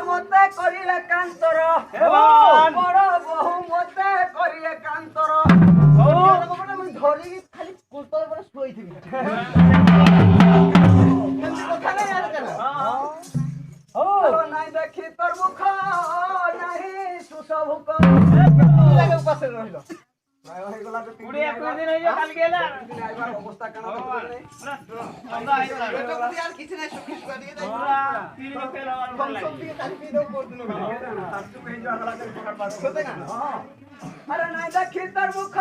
मते करिले कांतर बड़ बहु मते करिले कांतर धरी खाली कुलतर पर सोईथिबी কথা নাই আর কেন নাই দেখি তোর মুখ নাই সুসভুক লাগে উপাসে রহিল নাই হইগলা তো 20 21 দিন হইয়া কাল গেলা আইবার অবস্থা কেন নাই আমরা আইবা আর কিছু নাই সুখিস করে দিয়ে দেই পুরা 3 লোকে লাগার সব দিয়ে কালি পি দাও করে দিল তারটু কই যাওয়া লাগে পকার পাস হতে না আরে নাই দেখি তোর মুখ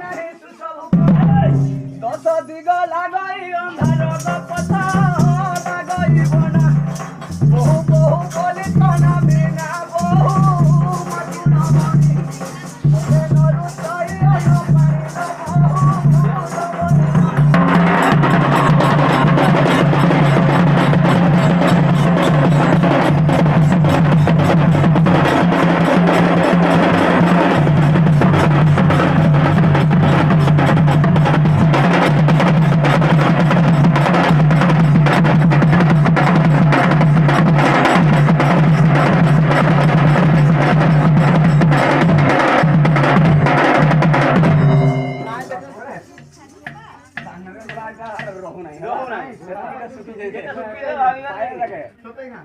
নাই সুসভুক দশ দিগ লাগাই অন্ধার কথা লাগাই বনা বহু বহু বলি তনা বিনা বহু মধুনা মনি মনে নরু তাই আলো পারি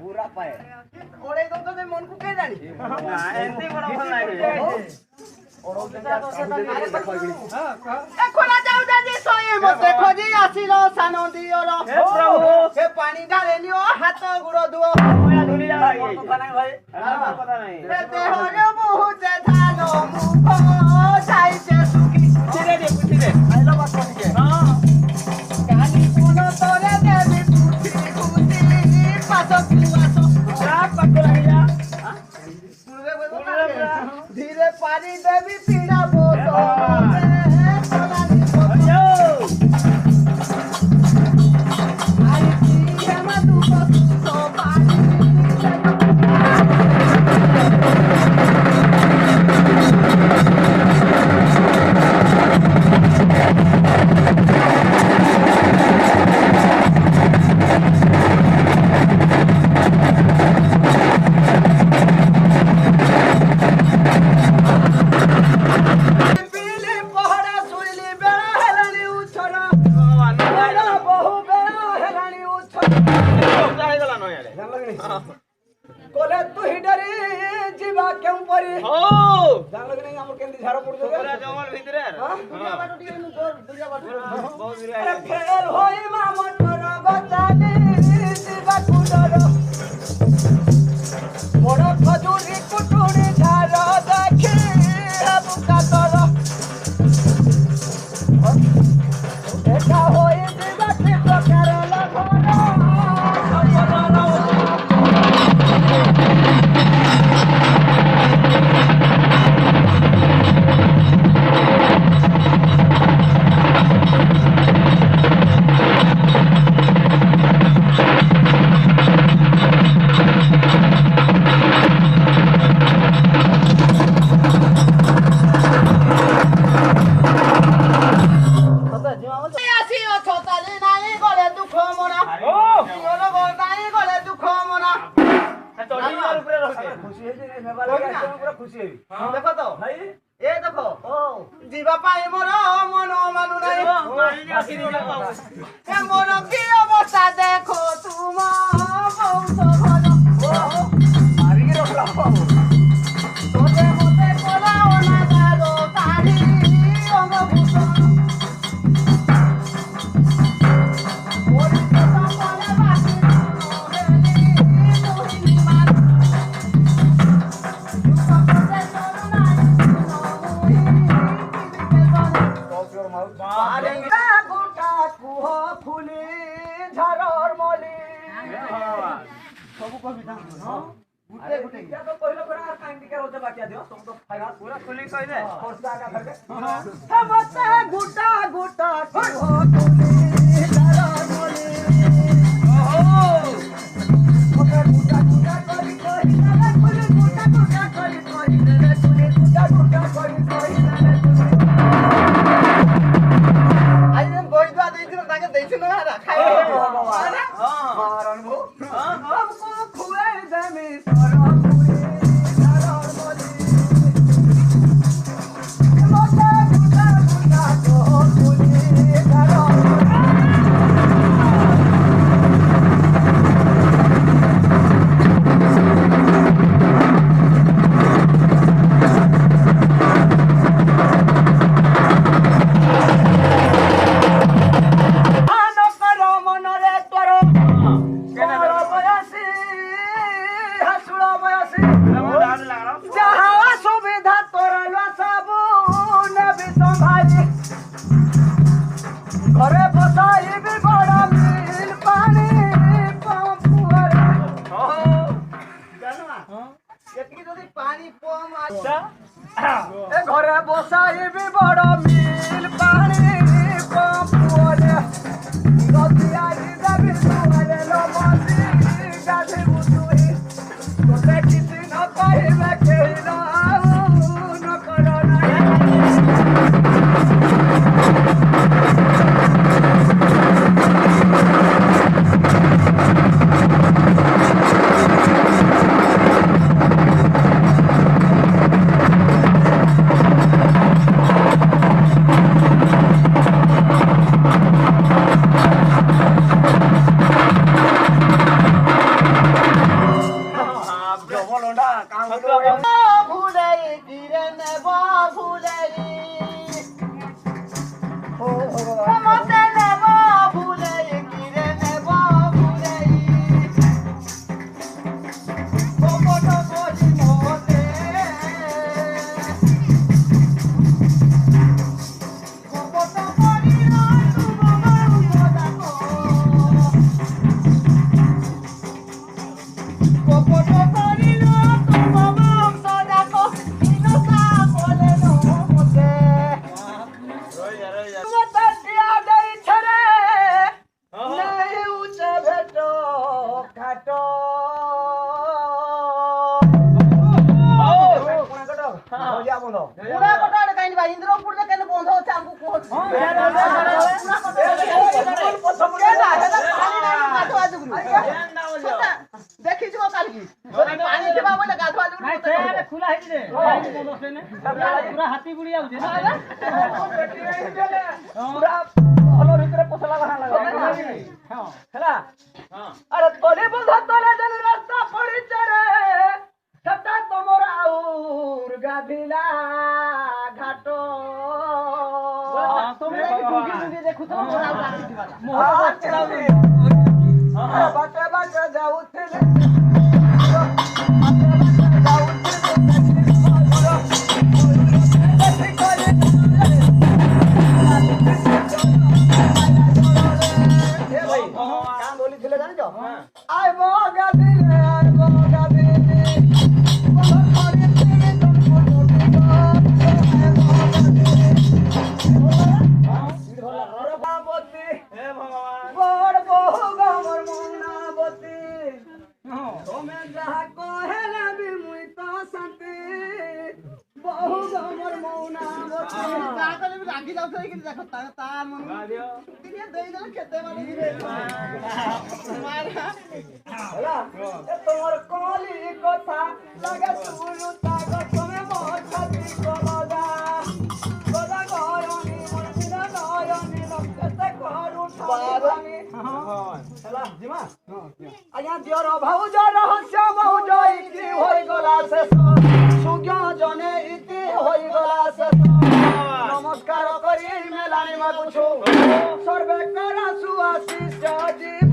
पूरा पाए ओरे तो तो मन को के जानी ना एंती बड़ा भल लागे ओरो देखा तो से देखो ए खोला जाऊ जाजी सोए मते खोजी आसिलो सानो दियोलो हे प्रभु हे पानी डाले लियो हाथ गुड़ो दुओ ओया धुली जा भाई पता नहीं भाई पता नहीं ते देहो बहुत धानो मुखो जाई से सुखी धीरे दे पुछी दे आइलो बात कोनी के हां कहानी कोनो तोरे देवी पुछी पुछी पासो कुआसो रात पक्को लगे जा हां धीरे पानी देवी पीड़ा बोतो सोनाली बोतो आई की हम तू तो पानी कोले तू ही डरी जीवा क्यों परी हो जान लगे नहीं हमर केंदी झारो पड़ जोगे पूरा जंगल भीतर हां दुनिया बाटो टिके नु जोर दुनिया बाटो बहुत गिरा फेल होई मा मोटर गताले जीवा कुडरो मोर खजूरी कुटुड़ी झारो देखी अब कातर एका होई जीवा के प्रकार लगोना देखो तो भाई ए देखो जीवा पाए मोर मन मानु नहीं ए मोर की अवस्था देखो तुम बहुत भलो मारी के रखला तोते मते कोलाओ ना गालो तारी अंग भूषण मोर तो पाले बाकी सब कविता गुटे गुटे क्या तो कहलो पर आर कांडी के रोते बाकी दियो तुम तो फाइल पूरा खुली कह दे खर्चा का धर के हम मत गुटा गुटा हो तुली धरो मोली ओहो ओके गुटा गुटा करी करी ना खुली गुटा गुटा करी करी रे तुली गुटा गुटा करी करी रे तुली आज हम गोई दवा देइथिन ताके देइथिन ना खाइ हां मारन भो हमको खुए दे में ए घरे बसाइबी बड़ मिल पानी पंपुरे गदियारी देवी तुरे लो बसी गाधे बुतुई तोते किसी न कहिबे केहि न करो हाथी बुढ़ी आउछे ना पूरा भलो भितरे पसला बहा लागला हैला अरे तोले बंधा तोले जन रास्ता पड़ी चरे सता तमोर आउर गाधिला घाटो तुमरे डुगी डुगी देखु तो मोर आउ गाधी वाला मोहर चलावी बाटे बाटे जाऊ थे তোমার কলি কথা লাগে শুরু তাগ তুমি মছাতি কলদা গদা গয়নি মনবিনা নয়নি রক্তে করু ঠানি হেলা জিমা আয়া দিয়র ভাউজ রহস্য মৌজ ইতি হই গলা শেষ সুজ্ঞ জনে ইতি হই গলা শেষ নমস্কার করি মেলানি মাগুছো সর্বে করা সুআশিষ জীব